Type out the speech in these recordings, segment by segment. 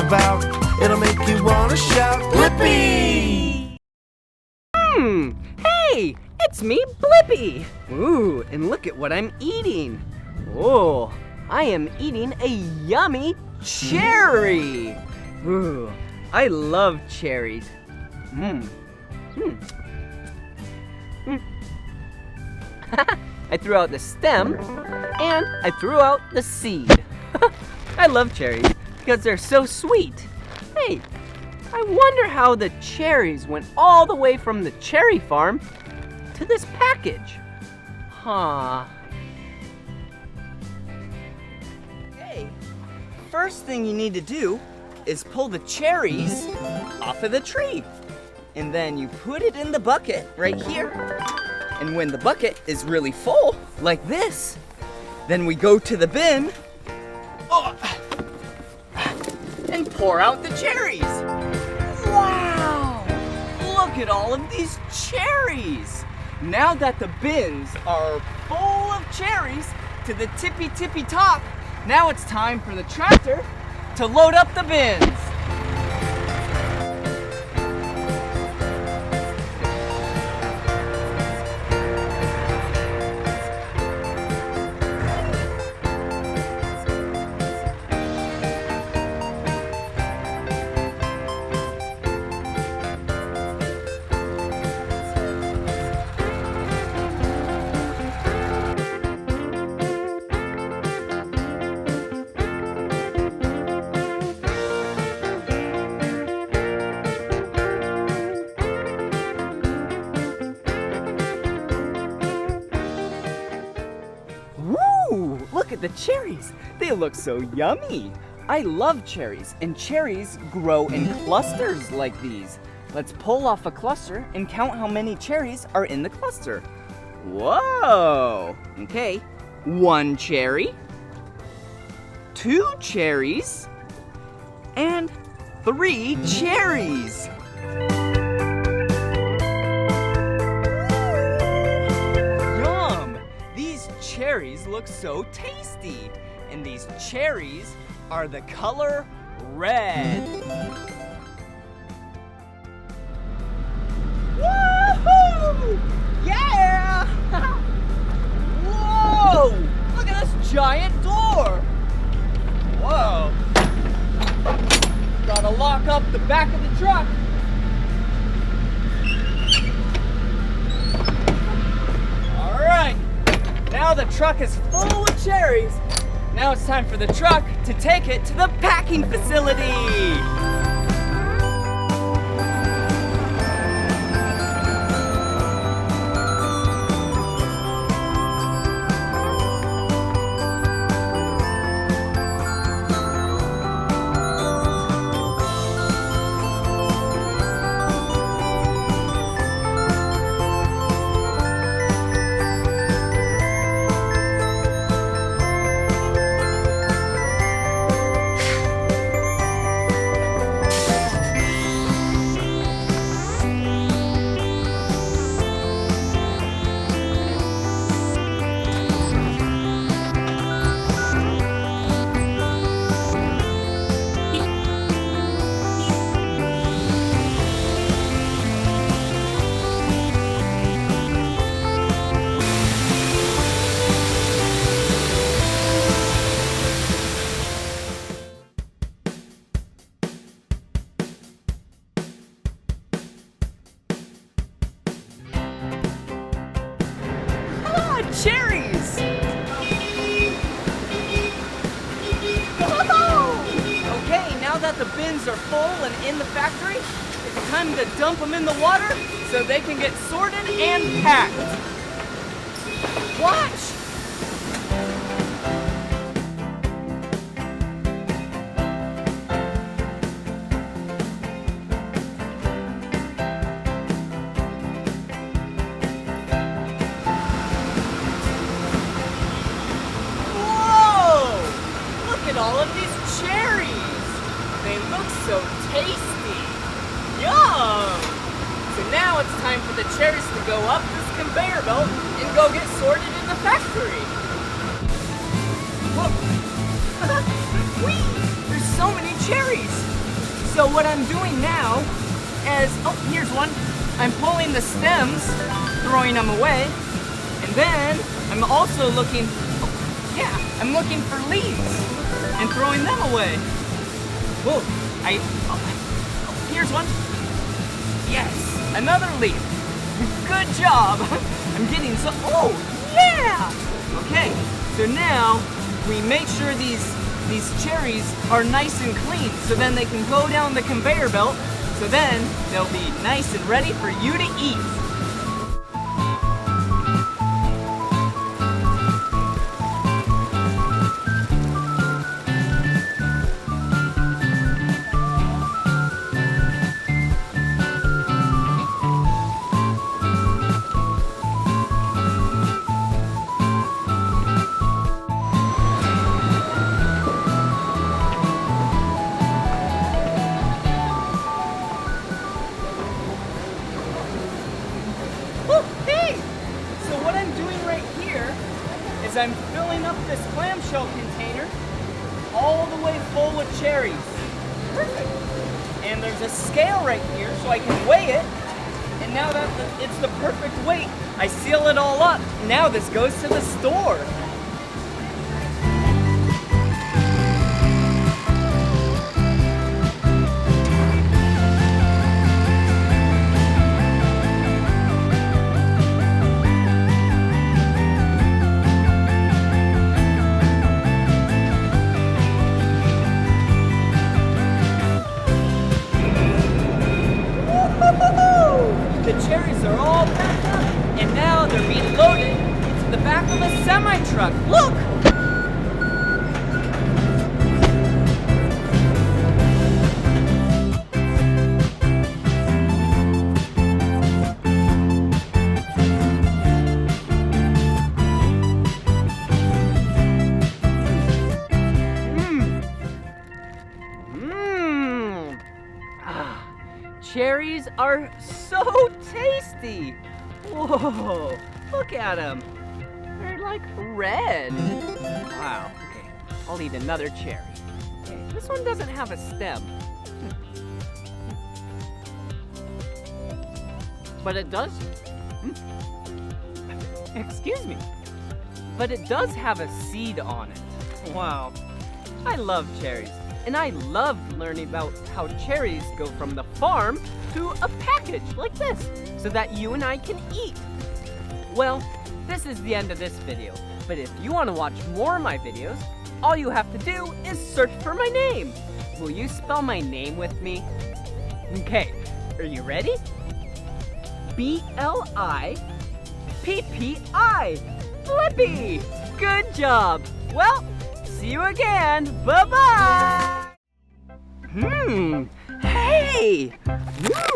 about. It'll make you wanna shout, Blippi! Hey, it's me, Blippi. Ooh, and look at what I'm eating. Oh, I am eating a yummy cherry. Ooh, I love cherries. I threw out the stem and I threw out the seed. I love cherries because they're so sweet. Hey, I wonder how the cherries went all the way from the cherry farm to this package. Huh. Hey, first thing you need to do is pull the cherries off of the tree. And then you put it in the bucket right here. And when the bucket is really full, like this, then we go to the bin and pour out the cherries. Wow! Look at all of these cherries. Now that the bins are full of cherries to the tippy top, now it's time for the tractor to load up the bins. Look at the cherries. They look so yummy. I love cherries, and cherries grow in clusters like these. Let's pull off a cluster and count how many cherries are in the cluster. Whoa! Okay, 1 cherry, 2 cherries, and 3 cherries. Cherries look so tasty, and these cherries are the color red. Woohoo! Yeah! Whoa! Look at this giant door. Whoa! Gotta lock up the back of the truck. All right. Now the truck is full of cherries. Now it's time for the truck to take it to the packing facility. Cherries! Okay, now that the bins are full and in the factory, it's time to dump them in the water so they can get sorted and packed. Watch! All of these cherries. They look so tasty. Yum! So now it's time for the cherries to go up this conveyor belt and go get sorted in the factory. Whoa. Whee! There's so many cherries. So what I'm doing now is, oh, here's one. I'm pulling the stems, throwing them away, and then I'm also looking, I'm looking for leaves and throwing them away. Whoa, here's one. Yes, another leaf. Good job. I'm getting so, oh, yeah. Okay, so now we make sure these cherries are nice and clean, so then they can go down the conveyor belt, so then they'll be nice and ready for you to eat. I'm filling up this clamshell container all the way full with cherries. Perfect. And there's a scale right here so I can weigh it. And now that it's the perfect weight, I seal it all up. Now this goes to the store. The cherries are all packed up, and now they're being loaded into the back of a semi-truck. Look! Cherries are so tasty! Whoa, look at them. They're like red. Wow, okay, I'll eat another cherry. Okay, this one doesn't have a stem. But it does, excuse me. But it does have a seed on it. Wow, I love cherries. And I loved learning about how cherries go from the farm to a package like this, so that you and I can eat. Well, this is the end of this video, but if you want to watch more of my videos, all you have to do is search for my name. Will you spell my name with me? Okay, are you ready? B-L-I-P-P-I, Blippi! Good job! Well, see you again. Bye-bye. Hey!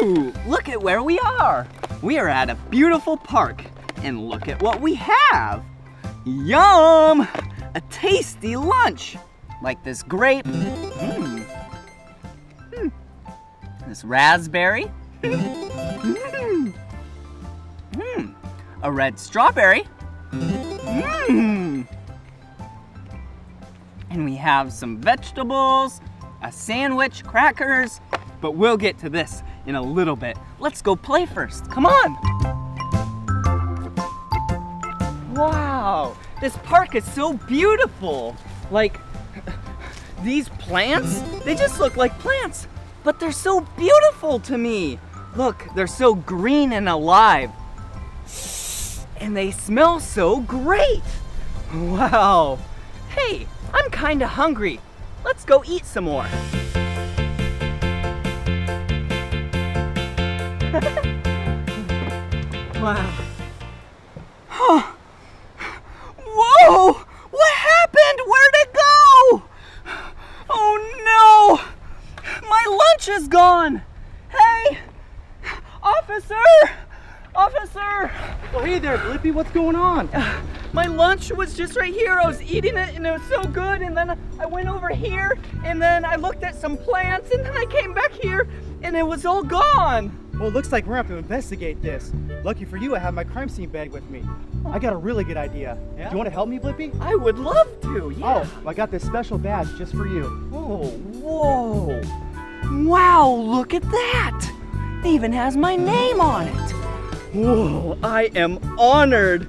Ooh, look at where we are. We are at a beautiful park. And look at what we have. Yum! A tasty lunch. Like this grape. This raspberry. A red strawberry. And we have some vegetables, a sandwich, crackers, but we'll get to this in a little bit. Let's go play first. Come on. Wow, this park is so beautiful. Like, these plants, they just look like plants, but they're so beautiful to me. Look, they're so green and alive. And they smell so great. Wow. Hey, I'm kinda hungry. Let's go eat some more. Wow. Whoa! What happened? Where'd it go? Oh no! My lunch is gone! Hey! Officer! Officer! Oh, hey there, Blippi, what's going on? My lunch was just right here. I was eating it and it was so good, and then I went over here and then I looked at some plants and then I came back here and it was all gone. Well, it looks like we're gonna have to investigate this. Lucky for you, I have my crime scene bag with me. I got a really good idea. Yeah? Do you want to help me, Blippi? I would love to, yeah. Oh, I got this special badge just for you. Whoa, whoa. Wow, look at that! It even has my name on it. Whoa, I am honored.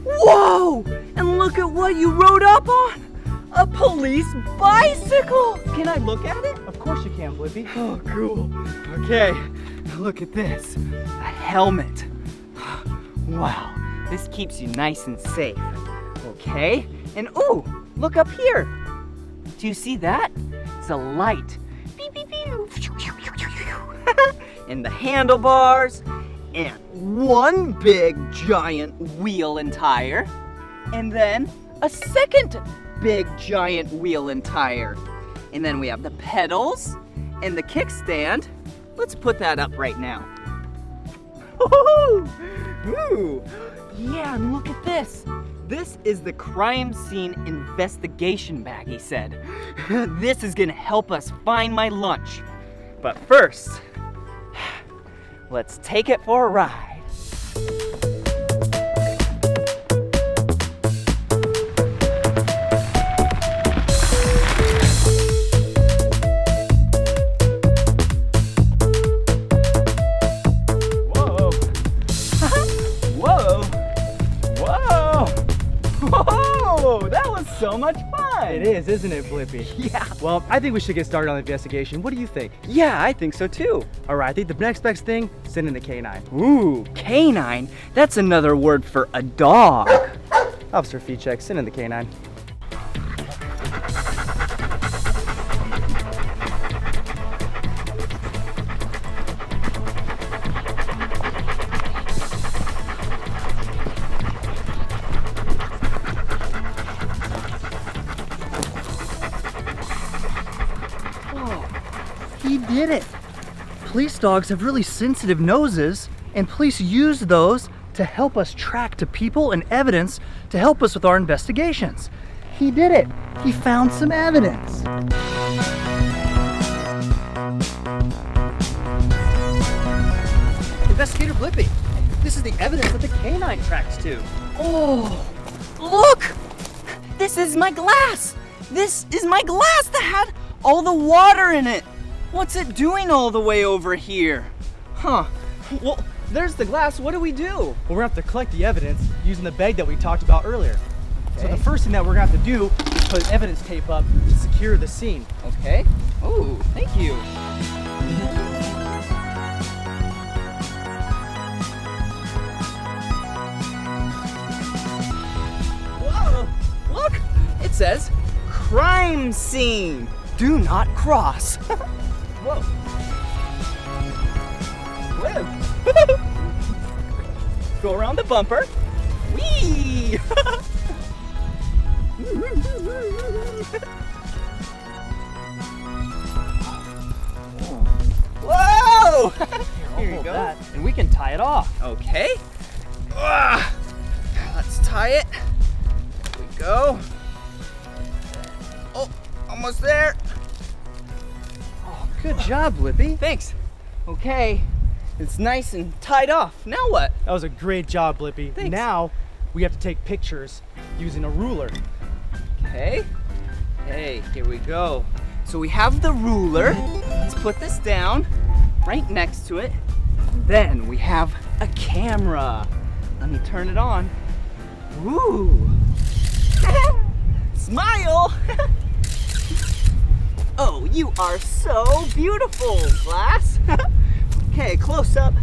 Whoa! And look at what you rode up on. A police bicycle. Can I look at it? Of course you can, Blippi. Oh, cool. Okay, look at this. A helmet. Wow, this keeps you nice and safe. Okay, and ooh, look up here. Do you see that? It's a light. Beep, beep, beep. And the handlebars, and one big giant wheel and tire, and then a second big giant wheel and tire. And then we have the pedals and the kickstand. Let's put that up right now. Ooh. Yeah, and look at this. This is the crime scene investigation bag, he said. This is gonna help us find my lunch. But first, let's take it for a ride. Whoa, that was so much fun. It is, isn't it, Blippi? Yeah. Well, I think we should get started on the investigation. What do you think? Yeah, I think so too. All right, I think the next best thing, send in the canine. Ooh, canine? That's another word for a dog. Officer Feechek, send in the canine. He did it. Police dogs have really sensitive noses, and police use those to help us track to people and evidence to help us with our investigations. He did it. He found some evidence. Investigator Blippi, this is the evidence that the canine tracks to. Oh, look! This is my glass! This is my glass that had all the water in it! What's it doing all the way over here? Huh. Well, there's the glass. What do we do? Well, we're gonna have to collect the evidence using the bag that we talked about earlier. So Okay. the first thing that we're gonna have to do is put evidence tape up to secure the scene. Okay. Ooh, thank you. Whoa, look! It says crime scene. Do not cross. Whoa. Whoa. Go around the bumper. Whee! Whoa! Here you Hold go. that, and we can tie it off. Okay. Let's tie it. Here we go. Oh, almost there. Good job, Blippi. Thanks. Okay. It's nice and tied off. Now what? That was a great job, Blippi. Thanks. Now we have to take pictures using a ruler. Okay. Hey, here we go. So we have the ruler. Let's put this down right next to it. Then we have a camera. Let me turn it on. Ooh. Smile. Oh, you are so beautiful, Glass. Okay, close up.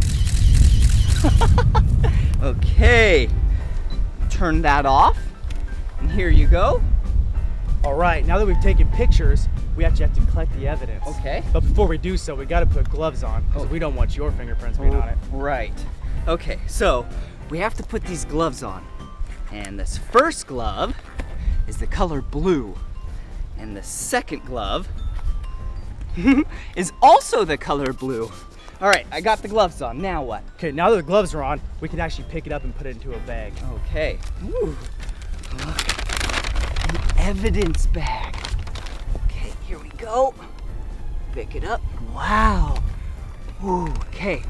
Okay. Turn that off. And here you go. All right, now that we've taken pictures, we actually have to collect the evidence. Okay. But before we do so, we got to put gloves on because Oh. we don't want your fingerprints being on it. Right. Okay, so we have to put these gloves on. And this first glove is the color blue. And the second glove is also the color blue. All right, I got the gloves on. Now what? Okay, now that the gloves are on, we can actually pick it up and put it into a bag. Okay. Ooh. Look. An evidence bag. Okay, here we go. Pick it up. Wow. Ooh, okay.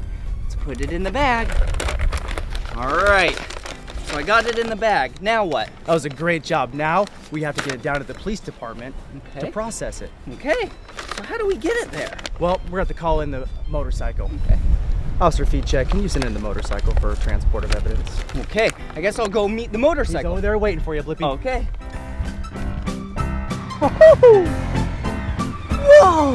Let's put it in the bag. All right. So I got it in the bag. Now what? That was a great job. Now we have to get it down to the police department Okay. to process it. Okay. So how do we get it there? Well, we're going to have to call in the motorcycle. Okay. Officer Feedcheck, can you send in the motorcycle for transport of evidence? Okay, I guess I'll go meet the He's motorcycle. over there waiting for you, Blippi. Okay. Whoa!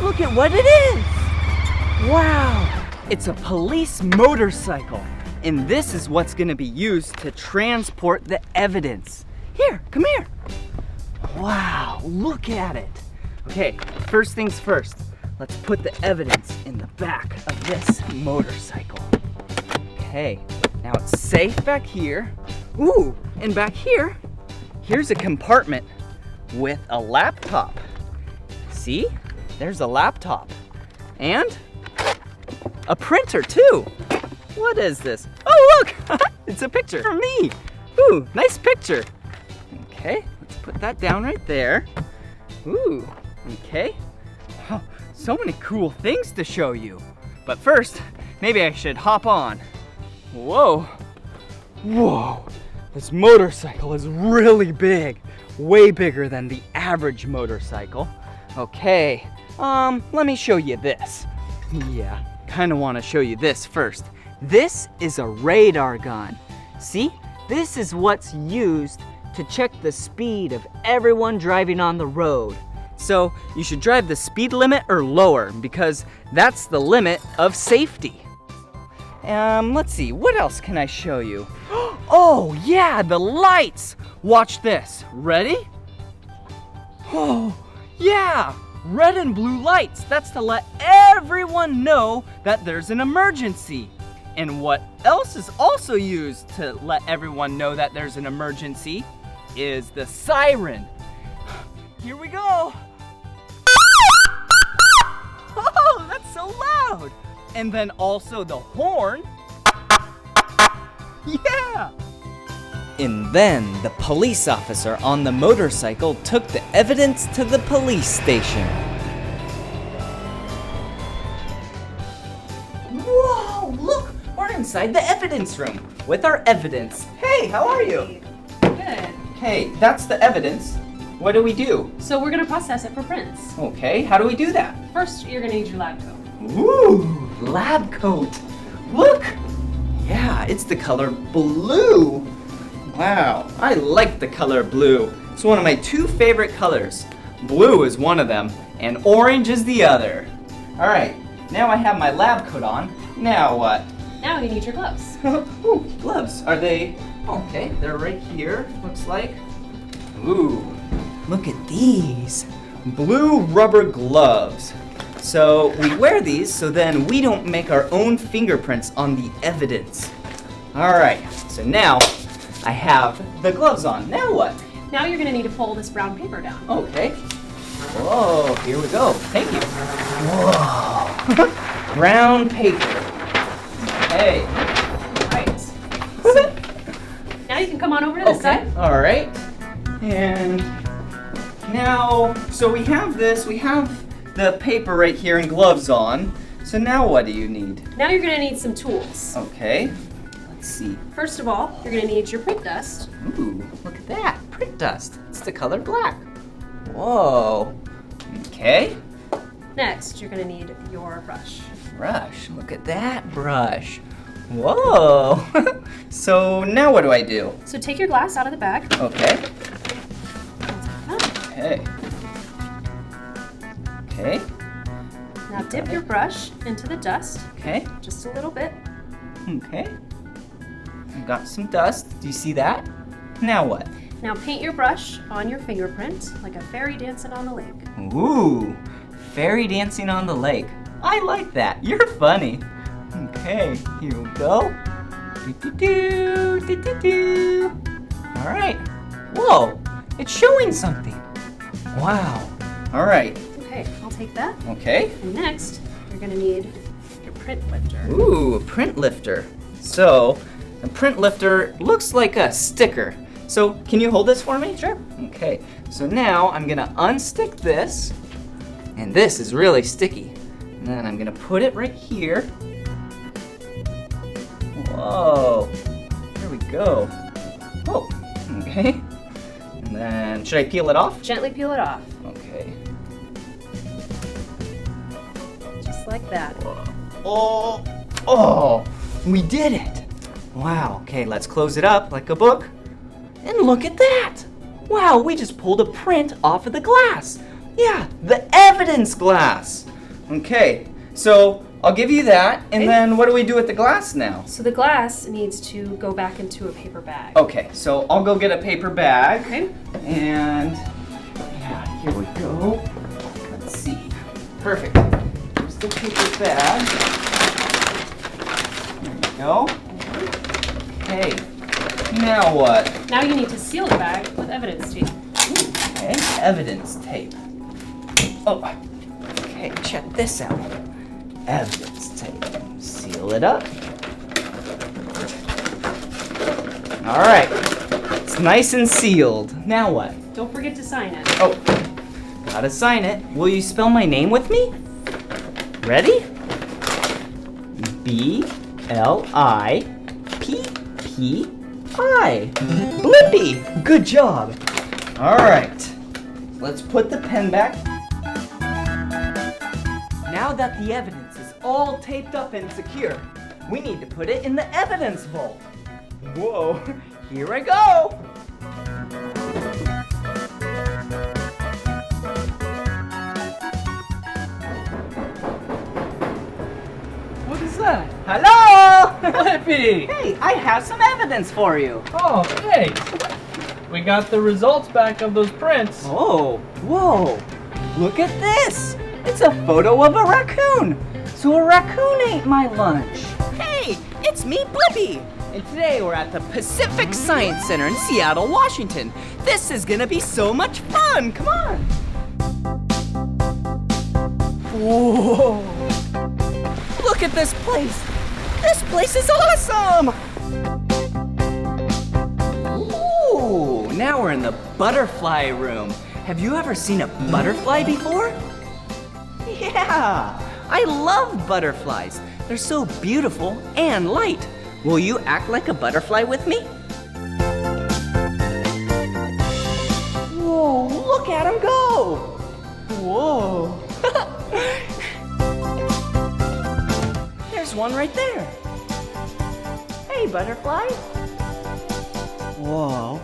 Look at what it is! Wow! It's a police motorcycle. And this is what's gonna be used to transport the evidence. Here, come here. Wow, look at it. Okay, first things first. Let's put the evidence in the back of this motorcycle. Okay, now it's safe back here. Ooh, and back here, here's a compartment with a laptop. See? There's a laptop. And a printer too. What is this? Oh, look! It's a picture for me. Ooh, nice picture. Okay, let's put that down right there. Ooh, okay. Oh, so many cool things to show you. But first, maybe I should hop on. Whoa. Whoa. This motorcycle is really big. Way bigger than the average motorcycle. Okay, let me show you this. Yeah, kind of want to show you this first. This is a radar gun. See, this is what's used to check the speed of everyone driving on the road. So you should drive the speed limit or lower because that's the limit of safety. Let's see, what else can I show you? Oh yeah, the lights. Watch this, ready? Oh yeah, red and blue lights. That's to let everyone know that there's an emergency. And what else is also used to let everyone know that there's an emergency is the siren. Here we go. Oh, that's so loud. And then also the horn. Yeah. And then the police officer on the motorcycle took the evidence to the police station. Whoa, look, we're inside the evidence room with our evidence. Hey, how are you? Good. Hey, that's the evidence. What do we do? So we're gonna process it for prints. Okay, how do we do that? First, you're gonna need your lab coat. Ooh, lab coat. Look. Yeah, it's the color blue. Wow, I like the color blue. It's one of my two favorite colors. Blue is one of them, and orange is the other. All right, now I have my lab coat on. Now what? Now you need your gloves. Ooh, gloves. Are they? Okay, they're right here, looks like. Ooh, look at these. Blue rubber gloves. So we wear these so then we don't make our own fingerprints on the evidence. All right, so now I have the gloves on. Now what? Now you're gonna need to pull this brown paper down. Okay. Whoa, here we go. Thank you. Whoa. Brown paper. Okay. Right. Now you can come on over to this side. All right. And now, so we have this, we have the paper right here and gloves on. So now what do you need? Now you're gonna need some tools. Okay. Let's see. First of all, you're gonna need your print dust. Ooh, look at that. Print dust. It's the color black. Whoa. Okay. Next, you're gonna need your brush. Brush. Look at that brush. Whoa. So now what do I do? So take your glass out of the bag. Okay. Okay. Okay. Now dip your brush into the dust, Okay. just a little bit. Okay. I've got some dust. Do you see that? Now what? Now paint your brush on your fingerprint like a fairy dancing on the lake. Ooh, fairy dancing on the lake. I like that. You're funny. Okay, here we go. Do-do-do, do-do-do. All right. Whoa, it's showing something. Wow. All right. Okay, I'll take that. Okay. And next, you're gonna need your print lifter. Ooh, a print lifter. So, a print lifter looks like a sticker. So, can you hold this for me? Sure. Okay, so now I'm gonna unstick this, and this is really sticky. And then I'm gonna put it right here. Whoa, here we go. Oh, okay. And then, should I peel it off? Gently peel it off. Okay. Just like that. Oh, we did it. Wow, okay, let's close it up like a book. And look at that. Wow, we just pulled a print off of the glass. Yeah, the evidence glass. Okay, so I'll give you that, and Okay. then what do we do with the glass now? So the glass needs to go back into a paper bag. Okay, so I'll go get a paper bag. Okay. And yeah, here we go. Let's see. Perfect. Here's the paper bag. There you go. Okay. Now what? Now you need to seal the bag with evidence tape. Okay, evidence tape. Oh, okay, check this out. Evidence tape. Seal it up. All right, it's nice and sealed. Now what? Don't forget to sign it. Oh, gotta sign it. Will you spell my name with me? Ready? B-L-I-P-P-I. Blippi. Good job. All right. Let's put the pen back. Now that the evidence is all taped up and secure, we need to put it in the evidence vault. Whoa, here I go. What is that? Hello! Blippi! Hey, I have some evidence for you. Oh, hey! We got the results back of those prints. Oh, whoa, look at this. It's a photo of a raccoon. So a raccoon ate my lunch. Hey, it's me, Blippi. And today we're at the Pacific Science Center in Seattle, Washington. This is gonna be so much fun. Come on. Whoa. Look at this place. This place is awesome. Ooh, now we're in the butterfly room. Have you ever seen a butterfly before? Yeah, I love butterflies. They're so beautiful and light. Will you act like a butterfly with me? Whoa, look at him go. Whoa. There's one right there. Hey, butterfly. Whoa.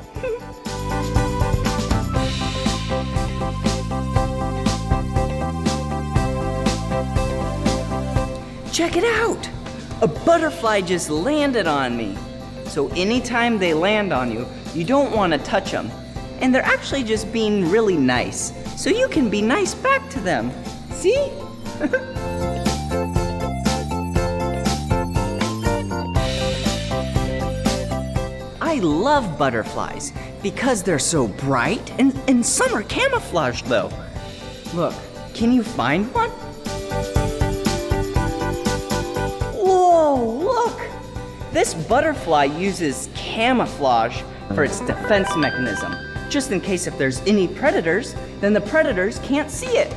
Check it out! A butterfly just landed on me. So anytime they land on you, you don't want to touch them. And they're actually just being really nice. So you can be nice back to them. See? I love butterflies because they're so bright and some are camouflaged though. Look, can you find one? Whoa, look! This butterfly uses camouflage for its defense mechanism. Just in case if there's any predators, then the predators can't see it.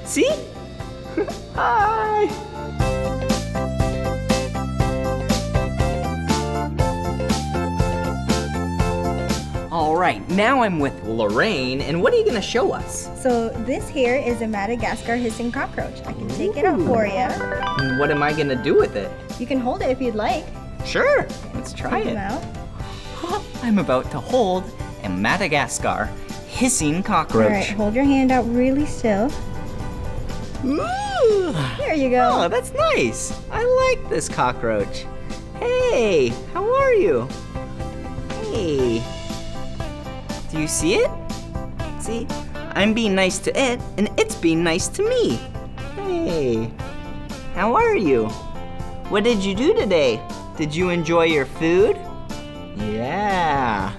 See? Hi! All right, now I'm with Lorraine, and what are you gonna show us? So this here is a Madagascar hissing cockroach. I can take it out for you. And what am I gonna do with it? You can hold it if you'd like. Sure, let's try Take it. him out. I'm about to hold a Madagascar hissing All cockroach. right, hold your hand out really still. Ooh. There you go. Oh, that's nice. I like this cockroach. Hey, how are you? Hey. Do you see it? See, I'm being nice to it, and it's being nice to me. Hey, how are you? What did you do today? Did you enjoy your food? Yeah.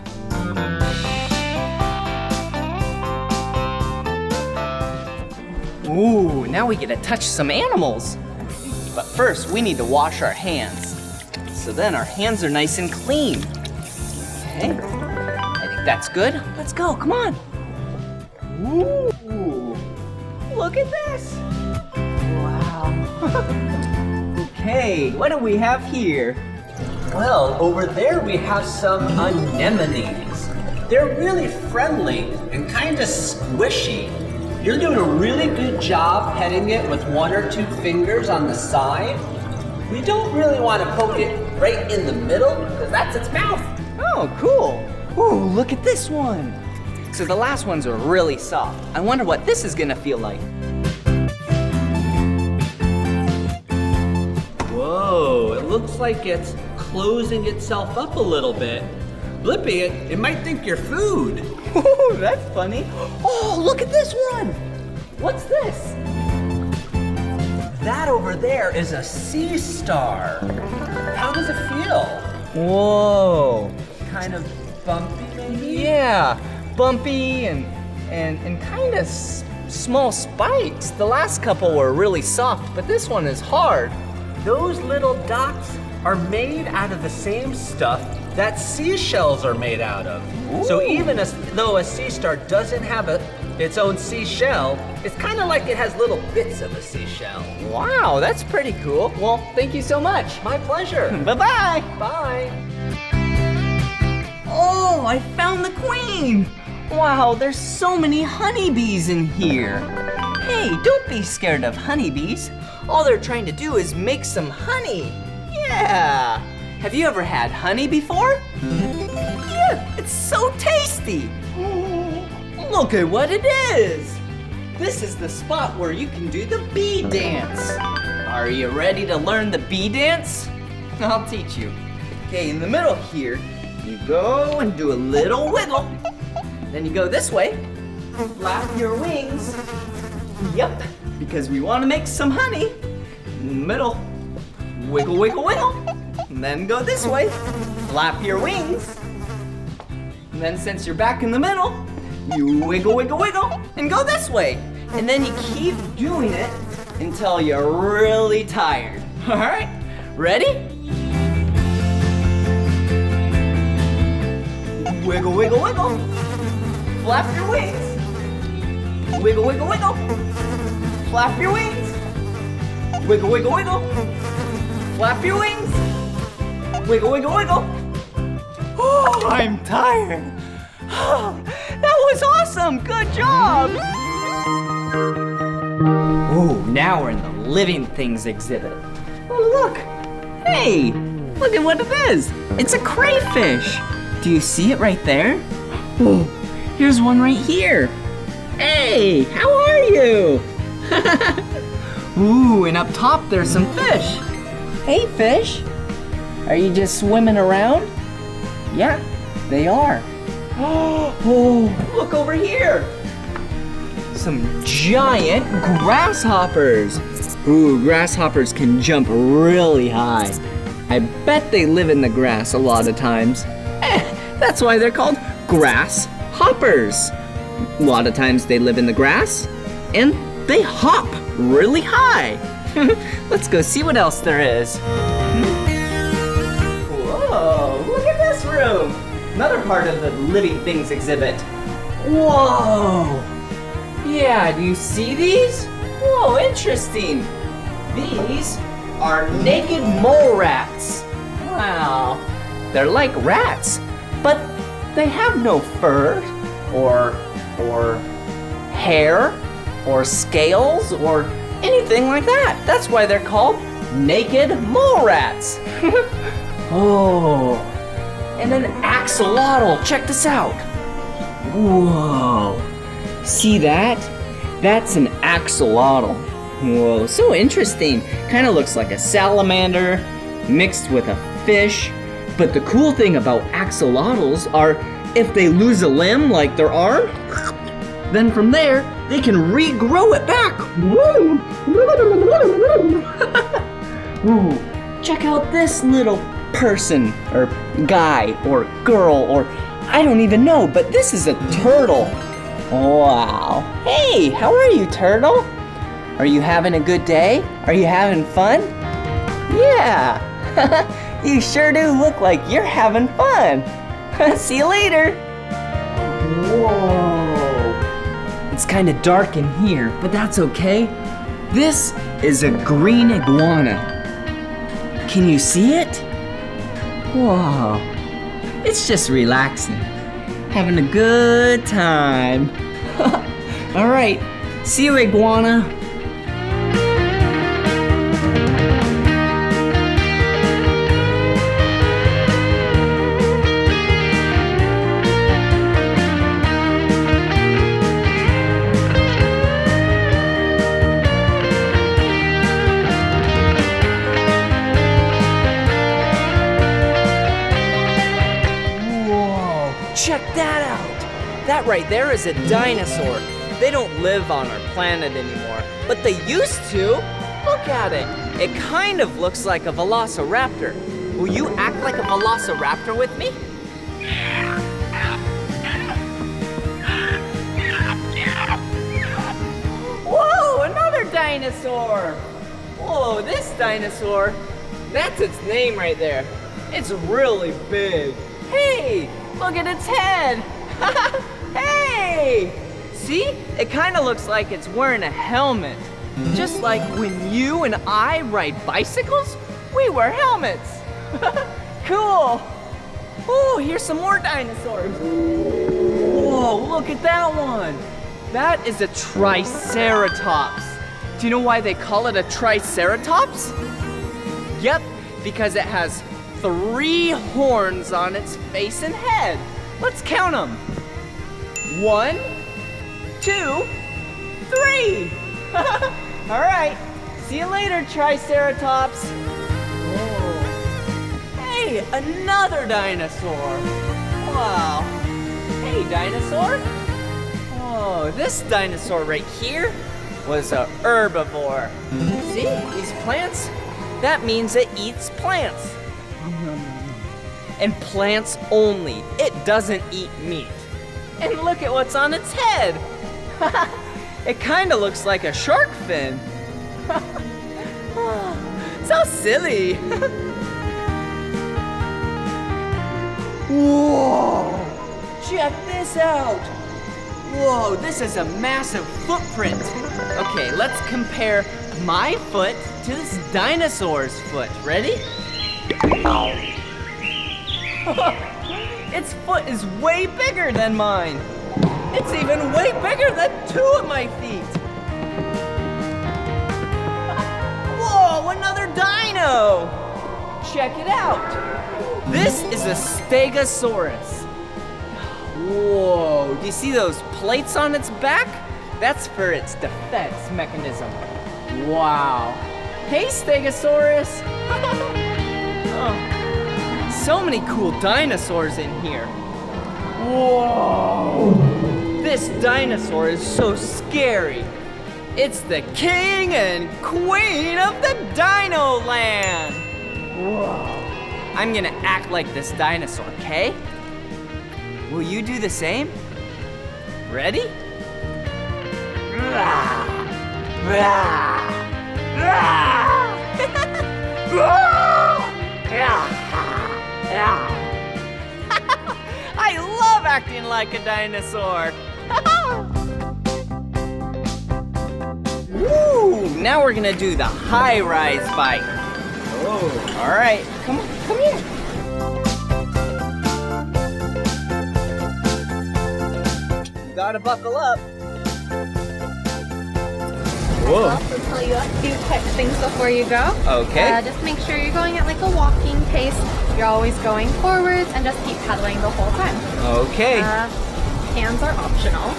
Ooh, now we get to touch some animals. But first, we need to wash our hands. So then our hands are nice and clean. Okay, I think that's good. Let's go, come on. Ooh, look at this. Wow. Okay, what do we have here? Well, over there we have some anemones. They're really friendly and kind of squishy. You're doing a really good job petting it with 1 or 2 fingers on the side. We don't really want to poke it right in the middle because that's its mouth. Oh, cool. Ooh, look at this one. So the last ones are really soft. I wonder what this is gonna feel like. Whoa, it looks like it's closing itself up a little bit. Blippi, it might think you're food. Ooh, that's funny. Oh, look at this one. What's this? That over there is a sea star. How does it feel? Whoa. Kind of bumpy, maybe? Yeah, bumpy and kind of small spikes. The last couple were really soft, but this one is hard. Those little dots are made out of the same stuff that seashells are made out of. So even though a sea star doesn't have its own seashell, it's kind of like it has little bits of a seashell. Wow, that's pretty cool. Well, thank you so much. My pleasure. Bye-bye. Bye. Oh, I found the queen. Wow, there's so many honeybees in here. Hey, don't be scared of honeybees. All they're trying to do is make some honey. Yeah. Have you ever had honey before? Yeah, it's so tasty. Look at what it is. This is the spot where you can do the bee dance. Are you ready to learn the bee dance? I'll teach you. Okay, in the middle here, you go and do a little wiggle. Then you go this way, flap your wings. Yep, because we want to make some honey. In the middle, wiggle, wiggle, wiggle. And then go this way, flap your wings. And then since you're back in the middle, you wiggle, wiggle, wiggle, and go this way. And then you keep doing it until you're really tired. All right, ready? Wiggle, wiggle, wiggle. Flap your wings. Wiggle, wiggle, wiggle. Flap your wings. Wiggle, wiggle, wiggle. Flap your wings. Wiggle, wiggle, wiggle. Oh, I'm tired. Oh, that was awesome. Good job. Oh, now we're in the living things exhibit. Oh, look. Hey, look at what it is. It's a crayfish. Do you see it right there? Oh, here's one right here. Hey, how are you? Ooh, and up top there's some fish. Hey, fish. Are you just swimming around? Yeah, they are. Oh, look over here. Some giant grasshoppers. Ooh, grasshoppers can jump really high. I bet they live in the grass a lot of times. That's why they're called grasshoppers. A lot of times they live in the grass and they hop really high. Let's go see what else there is. Whoa, look at this room. Another part of the living things exhibit. Whoa. Yeah, do you see these? Whoa, interesting. These are naked mole rats. Wow. They're like rats, but they have no fur or hair or scales or anything like that. That's why they're called naked mole rats. Oh, and an axolotl. Check this out. Whoa. See that? That's an axolotl. Whoa, so interesting. Kind of looks like a salamander mixed with a fish. But the cool thing about axolotls are if they lose a limb, like their arm, then from there, they can regrow it back. Woo! Ooh, check out this little person, or guy, or girl, or I don't even know, but this is a turtle. Wow. Hey, how are you, turtle? Are you having a good day? Are you having fun? Yeah. You sure do look like you're having fun. See you later. Whoa. It's kind of dark in here, but that's okay. This is a green iguana. Can you see it? Whoa. It's just relaxing. Having a good time. All right, See you, iguana. Check that out! That right there is a dinosaur. They don't live on our planet anymore, but they used to. Look at it. It kind of looks like a velociraptor. Will you act like a velociraptor with me? Whoa, another dinosaur! Whoa, this dinosaur, that's its name right there. It's really big. Hey, look at its head. Hey! See? It kind of looks like it's wearing a helmet. Just like when you and I ride bicycles, we wear helmets. Cool. Oh, here's some more dinosaurs. Whoa, look at that one. That is a triceratops. Do you know why they call it a triceratops? Yep, because it has 3 horns on its face and head. Let's count them. 1, 2, 3. All right, see you later, Triceratops. Oh. Hey, another dinosaur. Wow. Hey, dinosaur. Oh, this dinosaur right here was a herbivore. See, these plants? That means it eats plants. And plants only. It doesn't eat meat. And look at what's on its head. It kind of looks like a shark fin. So silly. Whoa! Check this out. Whoa, this is a massive footprint. Okay, let's compare my foot to this dinosaur's foot. Ready? Its foot is way bigger than mine. It's even way bigger than 2 of my feet. Whoa, another dino! Check it out. This is a Stegosaurus. Whoa, do you see those plates on its back? That's for its defense mechanism. Wow. Hey, Stegosaurus. Oh, so many cool dinosaurs in here. Whoa. This dinosaur is so scary. It's the king and queen of the Dino Land. Whoa. I'm gonna act like this dinosaur, okay? Will you do the same? Ready? I love acting like a dinosaur. Woo! Now we're gonna do the high-rise bike. Oh, all right. Come here. You gotta buckle up. Whoa. I'll also tell you a few quick things before you go. Okay. Just make sure you're going at like a walking pace. You're always going forwards and just keep pedaling the whole time. Okay. Hands are optional.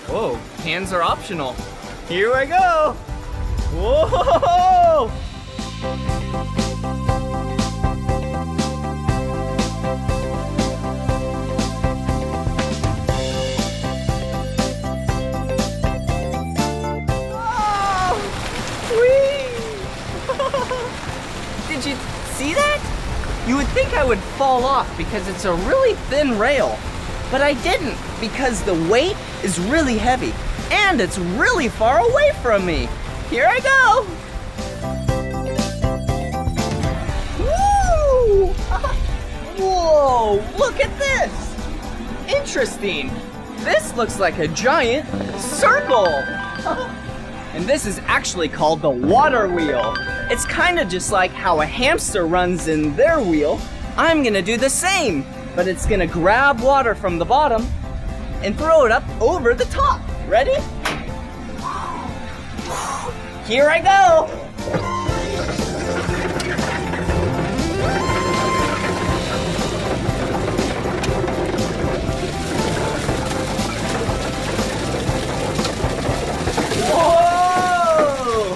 Whoa, hands are optional. Here I go. Whoa! Did you see that? You would think I would fall off because it's a really thin rail, but I didn't because the weight is really heavy and it's really far away from me. Here I go. Woo! Whoa, look at this. Interesting. This looks like a giant circle. And this is actually called the water wheel. It's kind of just like how a hamster runs in their wheel. I'm gonna do the same, but it's gonna grab water from the bottom and throw it up over the top. Ready? Here I go! Whoa!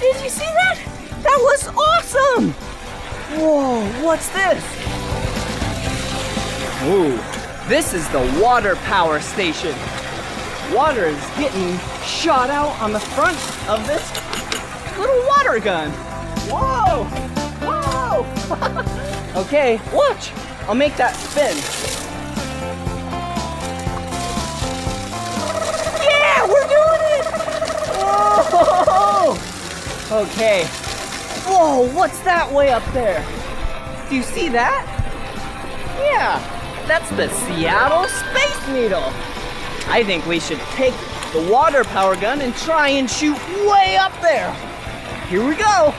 Did you see that? That was awesome! Whoa, what's this? Ooh, this is the water power station. Water is getting shot out on the front of this little water gun. Whoa! Whoa! Okay, watch. I'll make that spin. Yeah, we're doing it! Whoa! Okay. Whoa, what's that way up there? Do you see that? Yeah, that's the Seattle Space Needle. I think we should take the water power gun and try and shoot way up there. Here we go.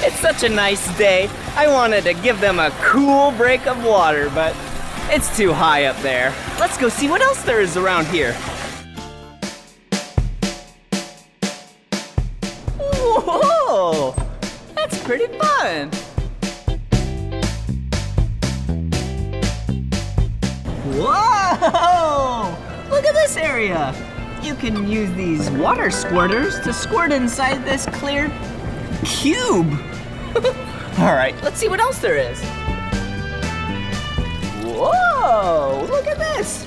It's such a nice day. I wanted to give them a cool break of water, but it's too high up there. Let's go see what else there is around here. Whoa, that's pretty fun. Whoa! Look at this area. You can use these water squirters to squirt inside this clear cube. All right, let's see what else there is. Whoa, look at this.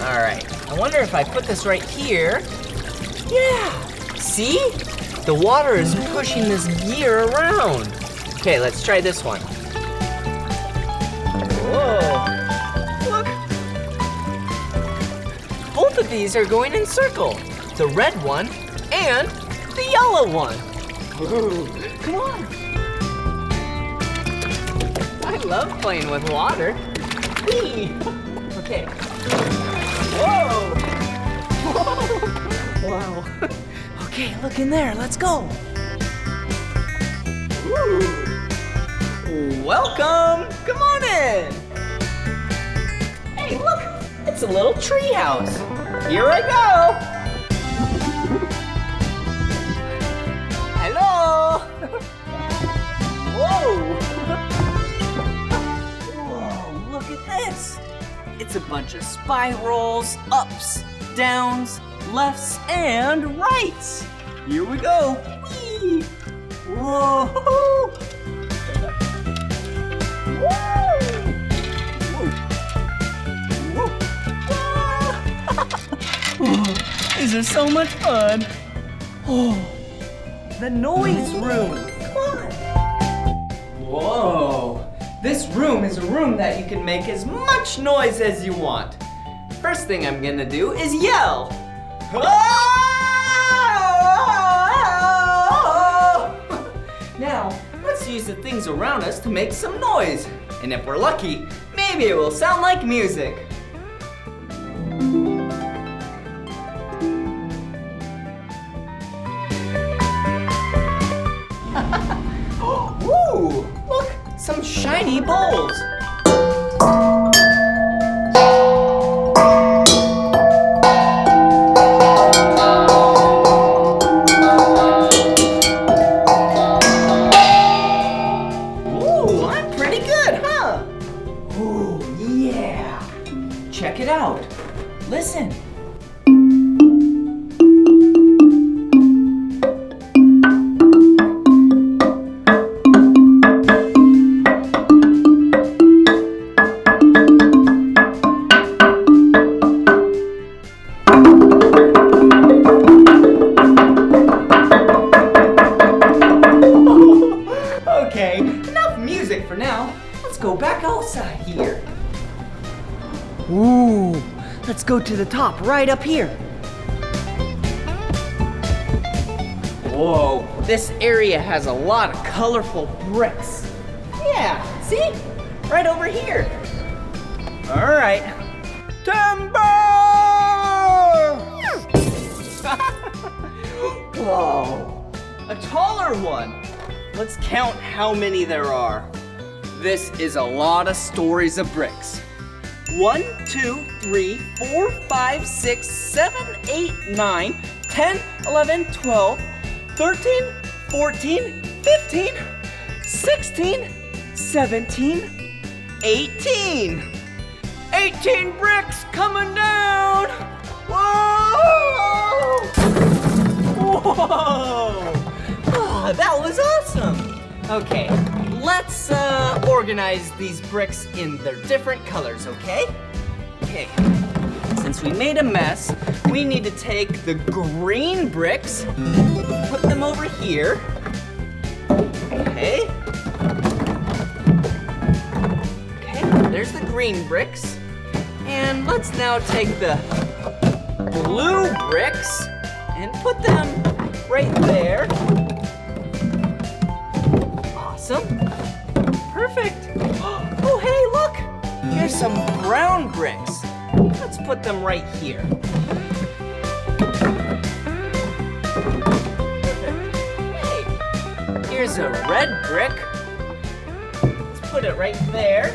All right, I wonder if I put this right here. Yeah, see? The water is pushing this gear around. Okay, let's try this one. Whoa. Both of these are going in circle. The red one and the yellow one. Ooh, come on. I love playing with water. Whee! Okay. Whoa! Whoa! Wow. Okay, look in there. Let's go. Ooh. Welcome. Come on in. Hey, look. It's a little tree house. Here I go. Hello. Whoa. Whoa, look at this. It's a bunch of spirals, ups, downs, lefts, and rights. Here we go. Whee. Whoa. This is so much fun. Oh, the noise room. Come on. Whoa. This room is a room that you can make as much noise as you want. First thing I'm gonna do is yell. Now, let's use the things around us to make some noise. And if we're lucky, maybe it will sound like music. Ooh, look, some shiny bowls. Ooh, I'm pretty good, huh? Ooh, yeah. Check it out. Listen. Okay, enough music for now. Let's go back outside here. Ooh, let's go to the top right up here. Whoa, this area has a lot of colorful bricks. Yeah, see? Right over here. All right. Timber! Whoa, a taller one. Let's count how many there are. This is a lot of stories of bricks. 1, 2, 3, 4, 5, 6, 7, 8, 9, 10, 11, 12, 13, 14, 15, 16, 17, 18. 18 bricks coming down! Whoa! Whoa! Oh, that was awesome! Okay, let's organize these bricks in their different colors, okay? Okay, since we made a mess, we need to take the green bricks, put them over here. Okay. Okay, there's the green bricks. And let's now take the blue bricks and put them right there. Awesome. Perfect. Oh, hey, look. Here's some brown bricks. Let's put them right here. Hey, here's a red brick. Let's put it right there.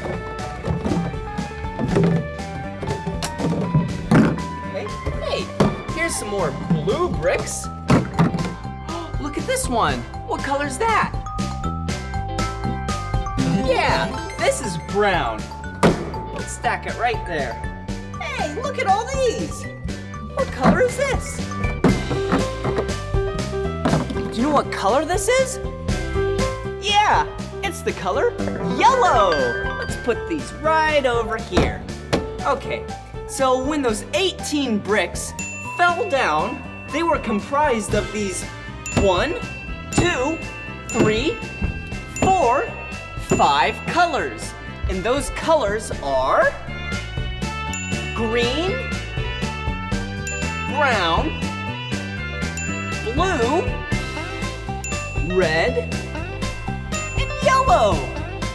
Here's some more blue bricks. Look at this one. What color's that? Yeah, this is brown. Let's stack it right there. Hey, look at all these. What color is this? Do you know what color this is? Yeah, it's the color yellow. Let's put these right over here. Okay, so when those 18 bricks fell down, they were comprised of these 1, 2, 3, 4, 5 colors. And those colors are green, brown, blue, red, and yellow.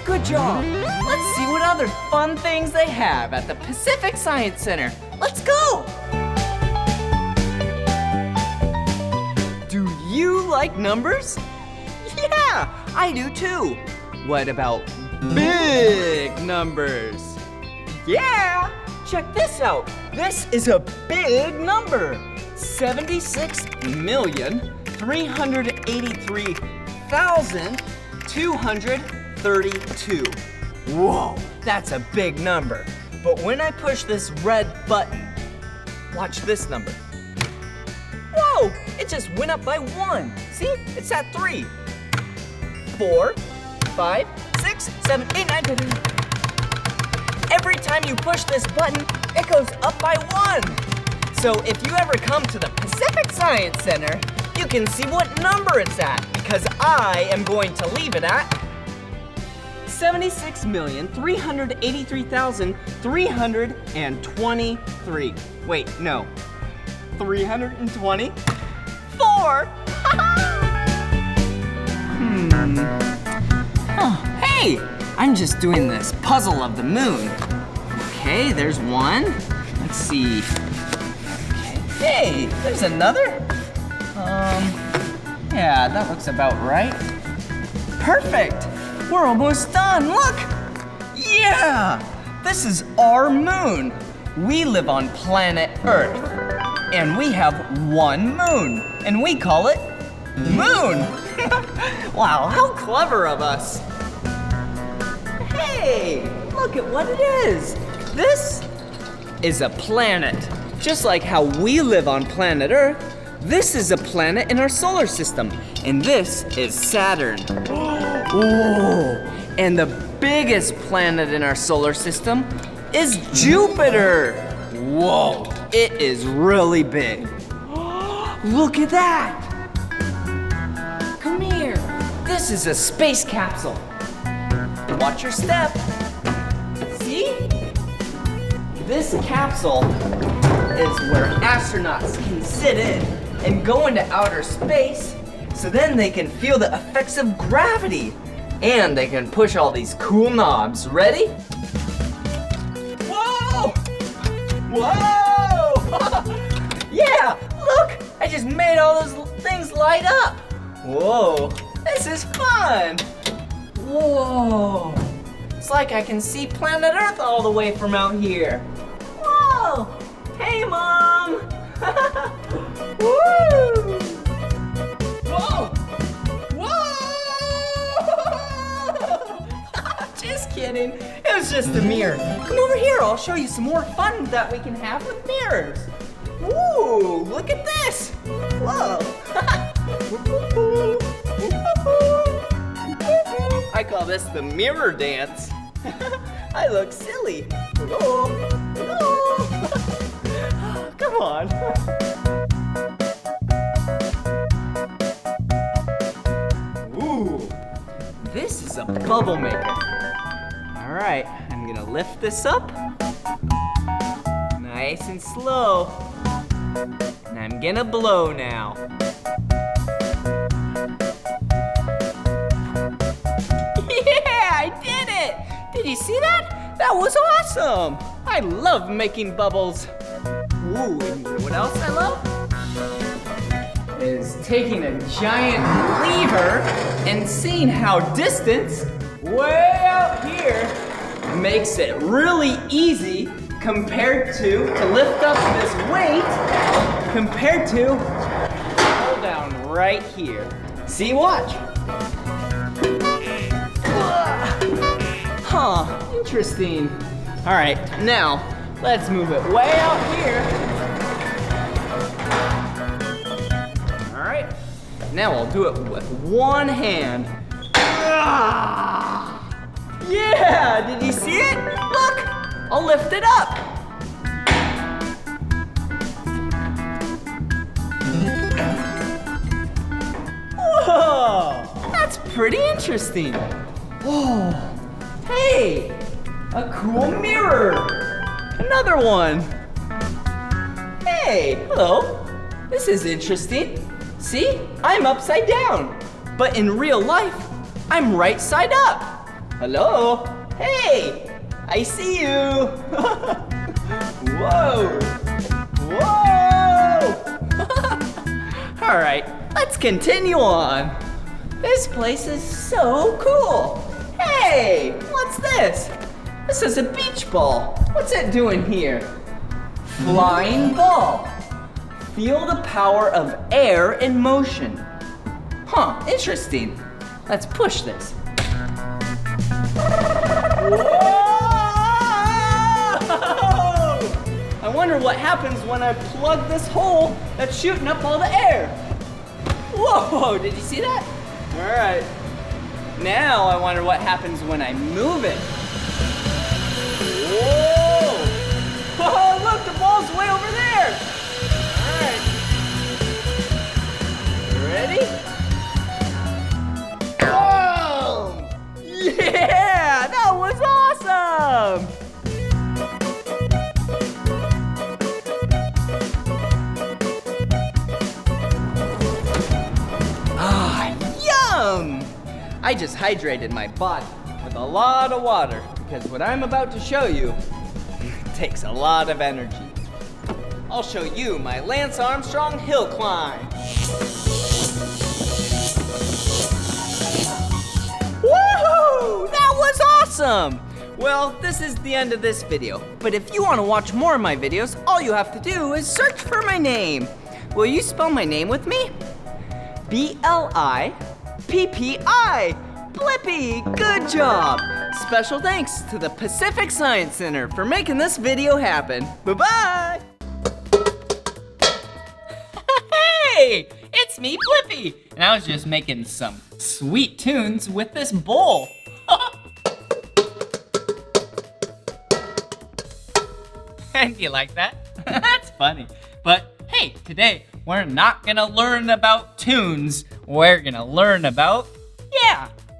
Good job. Let's see what other fun things they have at the Pacific Science Center. Let's go. Do you like numbers? Yeah, I do too. What about big numbers? Yeah, check this out. This is a big number. 76,383,232. Whoa, that's a big number. But when I push this red button, watch this number. Whoa, it just went up by 1. See, it's at 3. 4, 5, 6, 7, 8, 9, 10. Every time you push this button, it goes up by 1. So if you ever come to the Pacific Science Center, you can see what number it's at, because I am going to leave it at 76,383,323. Wait, no. 324. Oh, hey, I'm just doing this puzzle of the moon. Okay, there's one. Let's see. Okay. Hey, there's another. Yeah, that looks about right. Perfect. We're almost done. Look. Yeah, this is our moon. We live on planet Earth, and we have one moon, and we call it Moon. Wow, how clever of us. Hey, look at what it is. This is a planet. Just like how we live on planet Earth, this is a planet in our solar system, and this is Saturn. Whoa, and the biggest planet in our solar system is Jupiter. Whoa, it is really big. Look at that. Come here. This is a space capsule. Watch your step. See? This capsule is where astronauts can sit in and go into outer space, so then they can feel the effects of gravity, and they can push all these cool knobs. Ready? Whoa! Whoa! Yeah, look! I just made all those things light up. Whoa, this is fun. Whoa. Looks like I can see planet Earth all the way from out here. Whoa! Hey, Mom! Woo! Whoa! Whoa! Just kidding. It was just a mirror. Come over here. I'll show you some more fun that we can have with mirrors. Ooh, look at this. Whoa. I call this the mirror dance. I look silly. Oh, oh. Come on. Ooh, this is a bubble maker. All right, I'm gonna lift this up. Nice and slow. And I'm gonna blow now. Yeah, I did it! Did you see that? That was awesome! I love making bubbles. Ooh, and you know what else I love? Is taking a giant lever and seeing how distance way out here makes it really easy compared to lift up this weight compared to hold down right here. See, watch. Huh, interesting. All right, now let's move it way out here. All right, now I'll do it with one hand. Yeah, did you see it? Look, I'll lift it up. Whoa, that's pretty interesting. Oh, hey, a cool mirror. Another one. Hey, hello. This is interesting. See, I'm upside down, but in real life, I'm right side up. Hello. Hey, I see you. Whoa. Whoa. All right, let's continue on. This place is so cool. Hey, what's this? This is a beach ball. What's it doing here? Flying ball. Feel the power of air in motion. Huh, interesting. Let's push this. Whoa! I wonder what happens when I plug this hole that's shooting up all the air. Whoa, did you see that? All right. Now I wonder what happens when I move it. Whoa! Oh, look, the ball's way over there. All right. Ready? Whoa! Yeah, that was awesome! Yum! I just hydrated my body with a lot of water because what I'm about to show you takes a lot of energy. I'll show you my Lance Armstrong hill climb. Woohoo! That was awesome! Well, this is the end of this video, but if you want to watch more of my videos, all you have to do is search for my name. Will you spell my name with me? B-L-I-P-P-I. Blippi, good job! Special thanks to the Pacific Science Center for making this video happen. Bye-bye! Hey, it's me, Blippi, and I was just making some sweet tunes with this bowl. And you like that? That's funny. But hey, today we're not gonna learn about tunes. We're gonna learn about,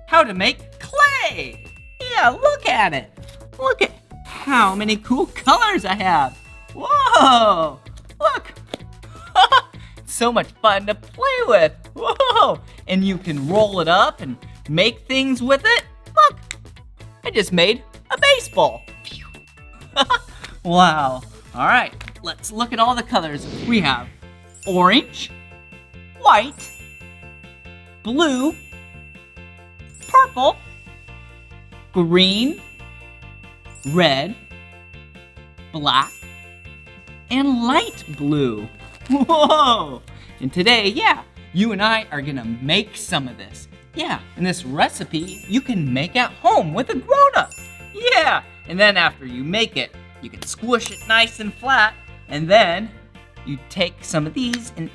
how to make clay. Yeah, look at it. Look at how many cool colors I have. Whoa, look. It's so much fun to play with. Whoa, and you can roll it up and make things with it. Look, I just made a baseball. Wow. All right, let's look at all the colors. We have orange, white, blue, purple, green, red, black, and light blue. Whoa! And today, yeah, you and I are gonna make some of this. Yeah, and this recipe you can make at home with a grown-up. Yeah, and then after you make it, you can squish it nice and flat, and then you take some of these and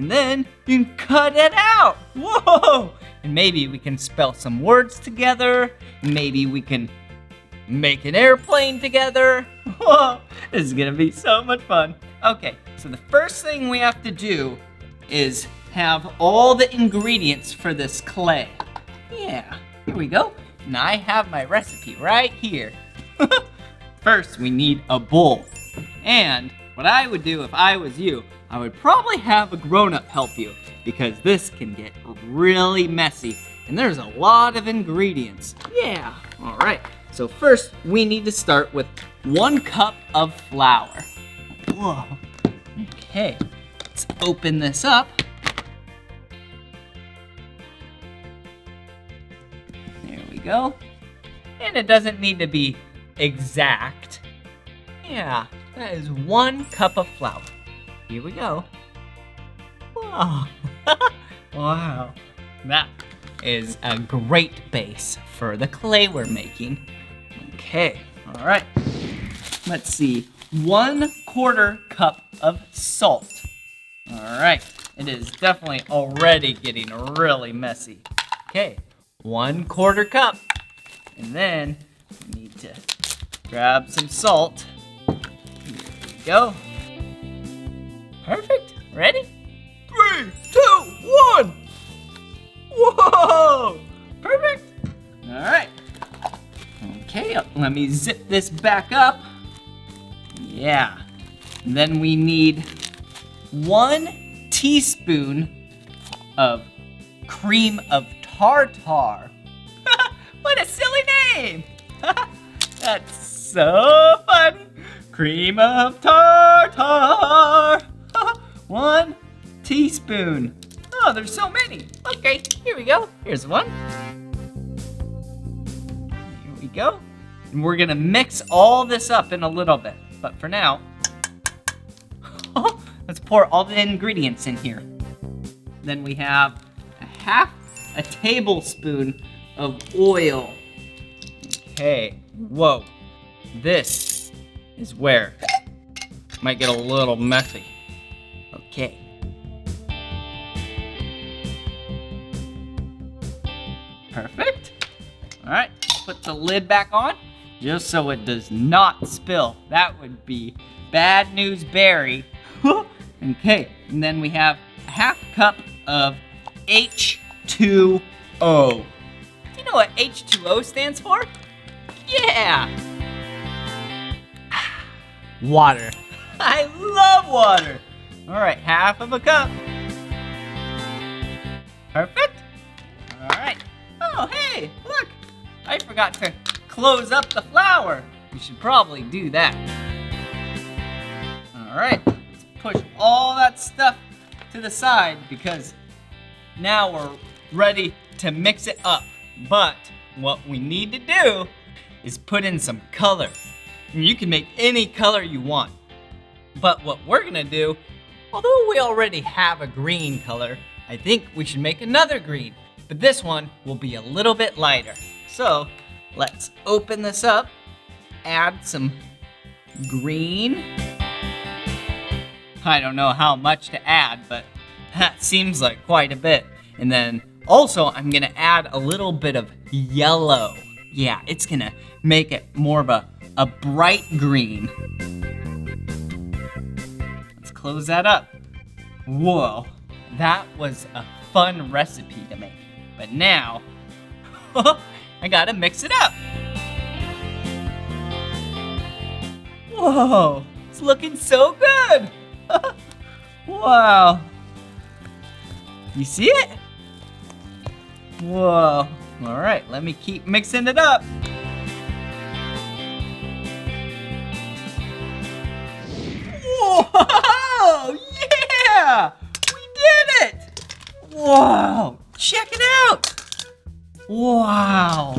then you can cut it out. Whoa! And maybe we can spell some words together. Maybe we can make an airplane together. Whoa! This is gonna be so much fun. Okay, so the first thing we have to do is have all the ingredients for this clay. Yeah, here we go. And I have my recipe right here. First, we need a bowl. And what I would do if I was you, I would probably have a grown-up help you because this can get really messy and there's a lot of ingredients. Yeah, all right. So first, we need to start with 1 cup of flour. Whoa. Okay, let's open this up. There we go. And it doesn't need to be exact. Yeah, that is 1 cup of flour. Here we go. Wow. Wow. That is a great base for the clay we're making. Okay, all right. Let's see. 1/4 cup of salt. All right, it is definitely already getting really messy. Okay, 1/4 cup. And then we need to grab some salt. Here we go. Perfect. Ready? 3, 2, 1. Whoa! Perfect. All right. Okay, let me zip this back up. Yeah. And then we need 1 teaspoon of cream of tartar. What a silly name! That's so funny. Cream of tartar. 1 teaspoon. Oh, there's so many. Okay, here we go. Here's 1. Here we go. And we're gonna mix all this up in a little bit. But for now, let's pour all the ingredients in here. Then we have 1/2 tablespoon of oil. Okay, whoa. This is where it might get a little messy. Okay. Perfect. All right, put the lid back on just so it does not spill. That would be bad news, Barry. Okay, and then we have 1/2 cup of H2O. Do you know what H2O stands for? Yeah! Water. I love water. All right, 1/2 cup. Perfect. All right. Oh, hey, look. I forgot to close up the flour. We should probably do that. All right, let's push all that stuff to the side because now we're ready to mix it up. But what we need to do is put in some color. And you can make any color you want. But what we're gonna do, although we already have a green color, I think we should make another green. But this one will be a little bit lighter. So let's open this up, add some green. I don't know how much to add, but that seems like quite a bit. And then also I'm gonna add a little bit of yellow. Yeah, it's gonna make it more of a bright green. Let's close that up. Whoa, that was a fun recipe to make. But now, I gotta mix it up. Whoa, it's looking so good. Wow. You see it? Whoa. All right, let me keep mixing it up. Whoa! Yeah! We did it! Whoa! Check it out! Wow!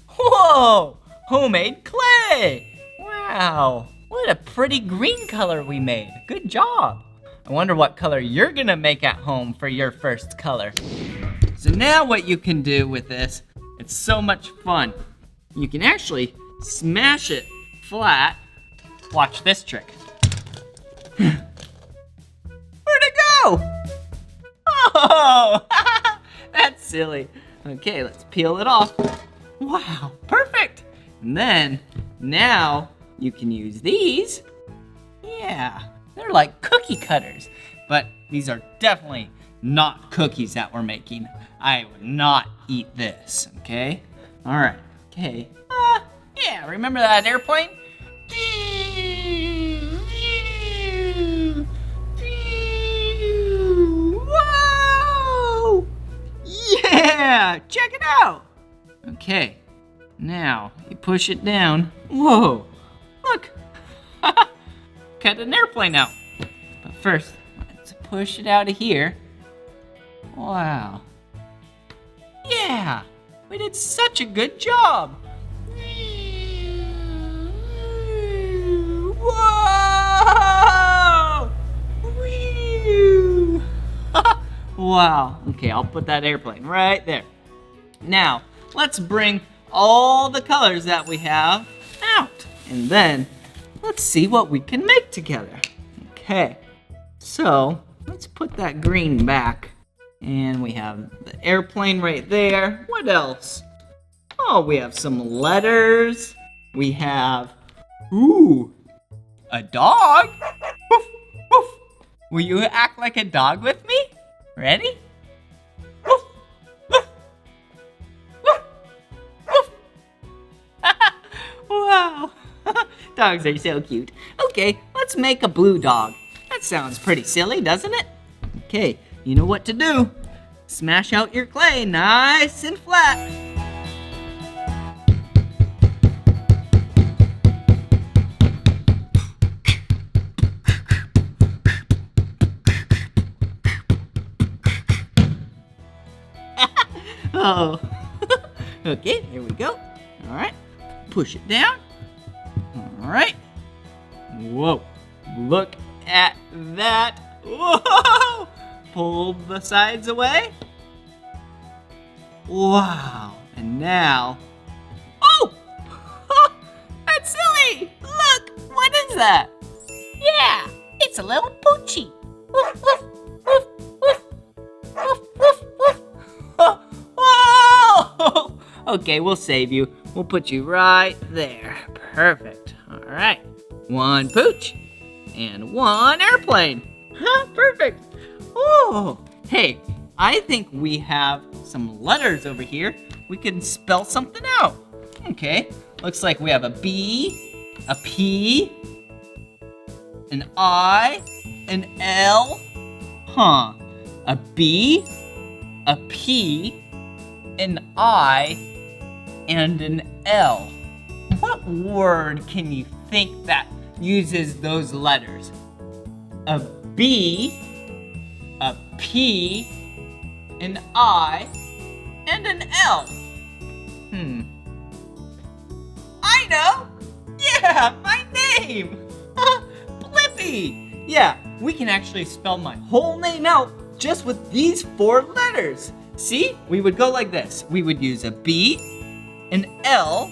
Whoa! homemade clay. Wow, what a pretty green color we made. Good job. I wonder what color you're gonna make at home for your first color. So now what you can do with this, it's so much fun. You can actually smash it flat. Watch this trick. Where'd it go? Oh, that's silly. Okay, let's peel it off. Wow, perfect. And then, now you can use these. Yeah, they're like cookie cutters, but these are definitely not cookies that we're making. I would not eat this, okay? All right, okay. Yeah, remember that airplane? Whoa! Yeah, check it out. Okay, now you push it down. Whoa, look. Cut an airplane out. But first, let's push it out of here. Wow. Yeah, we did such a good job. Whoa! Whee! Wow. Okay, I'll put that airplane right there. Now, let's bring all the colors that we have out. And then, let's see what we can make together. Okay, so let's put that green back. And we have the airplane right there. What else? Oh, we have some letters. We have, ooh, a dog. Woof, woof. Will you act like a dog with me? Ready? Woof, woof, woof, woof. Wow, dogs are so cute. Okay, let's make a blue dog. That sounds pretty silly, doesn't it? Okay, you know what to do. Smash out your clay nice and flat. Oh, okay, here we go. All right, push it down. All right. Whoa, look at that. Whoa! Pull the sides away. Wow, and now, oh, that's silly. Look, what is that? Yeah, it's a little poochie. Woof, woof, woof, woof, woof, woof, woof. Whoa! Okay, we'll save you. We'll put you right there. Perfect. All right, one pooch and one airplane. Perfect. Oh, hey, I think we have some letters over here. We can spell something out. Okay, looks like we have a B, a P, an I, an L. Huh, a B, a P, an I, and an L. What word can you think that uses those letters? A B, a P, an I, and an L. I know! Yeah, my name! Blippi! Yeah, we can actually spell my whole name out just with these 4 letters. See, we would go like this. We would use a B, an L,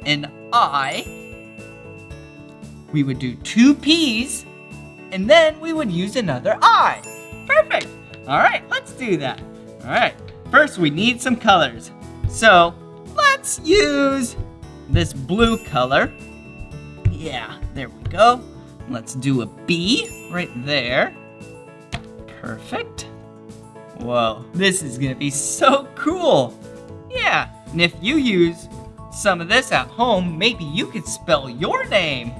an I. We would do 2 P's, and then we would use another I. Perfect. All right, let's do that. All right, first we need some colors. So let's use this blue color. Yeah, there we go. Let's do a B right there. Perfect. Whoa, this is gonna be so cool. Yeah, and if you use some of this at home, maybe you could spell your name.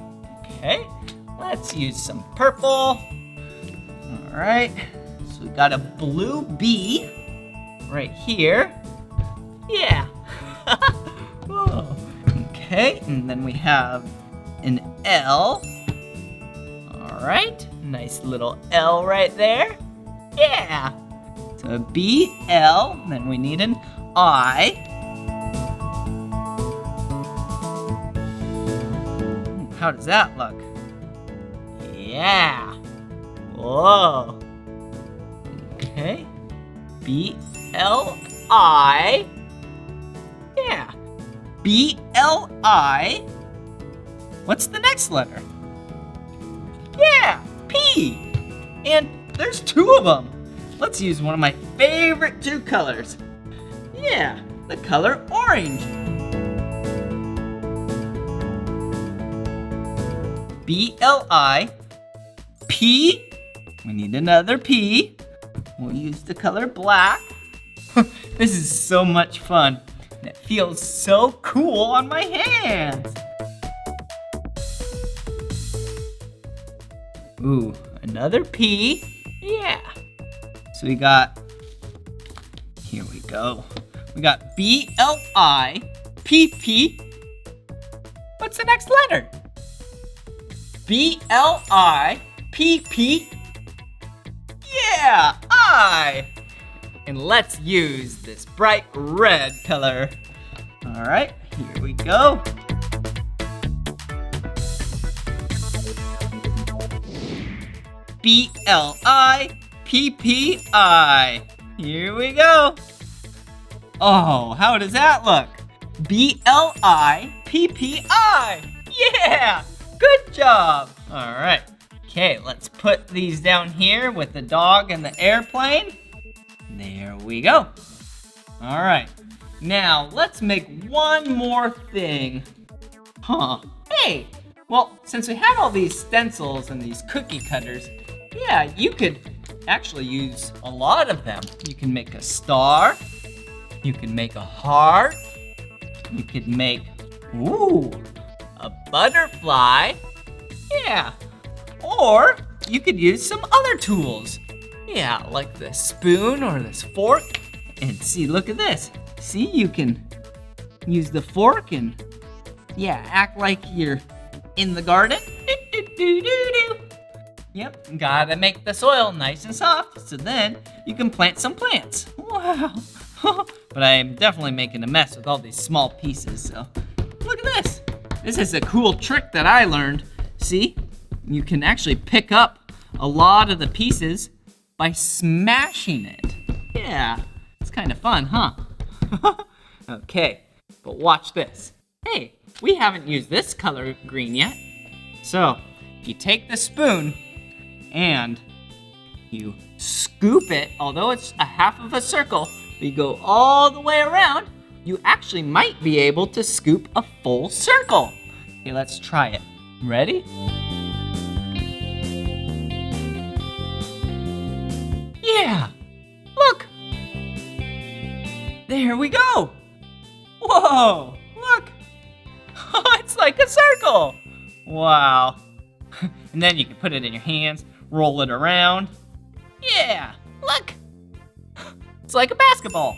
Okay, let's use some purple. All right, so we got a blue B right here. Yeah. Whoa. Okay, and then we have an L. All right, nice little L right there. Yeah. So a B, L, then we need an I. how does that look? Yeah. Whoa. Okay. B-L-I. Yeah. B-L-I. What's the next letter? Yeah, P. And there's 2 of them. Let's use one of my favorite 2 colors. Yeah, the color orange. B-L-I-P. We need another P. We'll use the color black. This is so much fun. And it feels so cool on my hands. Ooh, another P. Yeah. So we got, here we go. We got B-L-I-P-P. What's the next letter? B-L-I-P-P. Yeah, I. And let's use this bright red color. All right, here we go. B-L-I-P-P-I. Here we go. Oh, how does that look? B-L-I-P-P-I. Yeah, good job. All right. Okay, let's put these down here with the dog and the airplane. There we go. All right. Now, let's make one more thing. Hey, well, since we had all these stencils and these cookie cutters, yeah, you could actually use a lot of them. You can make a star. You can make a heart. You could make, ooh, a butterfly. Yeah. Or you could use some other tools. Yeah, like this spoon or this fork. And see, look at this. See, you can use the fork and, yeah, act like you're in the garden. Yep, gotta make the soil nice and soft so then you can plant some plants. Wow. But I'm definitely making a mess with all these small pieces, so look at this. This is a cool trick that I learned. See, you can actually pick up a lot of the pieces by smashing it. Yeah, it's kind of fun, huh? Okay, but watch this. Hey, we haven't used this color green yet. So, if you take the spoon and you scoop it, although it's a half of a circle, you go all the way around, you actually might be able to scoop a full circle. Okay, let's try it. Ready? Yeah, look. There we go. Whoa, look. It's like a circle. Wow. And then you can put it in your hands, roll it around. Yeah, look. It's like a basketball.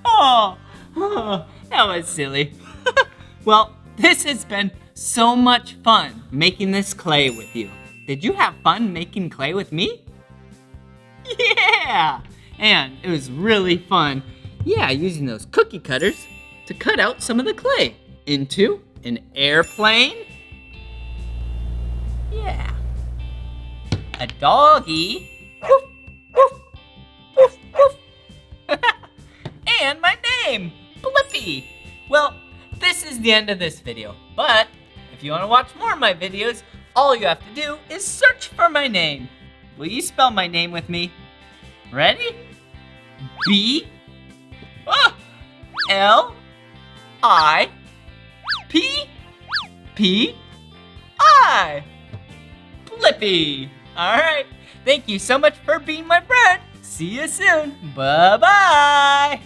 Oh, that was silly. Well, this has been so much fun making this clay with you. Did you have fun making clay with me? Yeah, and it was really fun. Yeah, using those cookie cutters to cut out some of the clay into an airplane. Yeah. A doggy. Woof, woof, woof, woof. And my name, Blippi. Well, this is the end of this video, but if you want to watch more of my videos, all you have to do is search for my name. Will you spell my name with me? Ready? B-L-I-P-P-I. Blippi. All right. Thank you so much for being my friend. See you soon. Bye-bye.